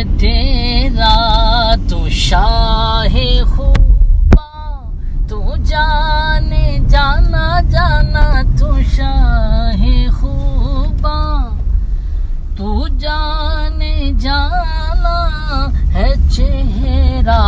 तेरा तू शाहे खूबा तू जाने जाना जाना तू शाहे खूबा तू जाने जाना है चेहरा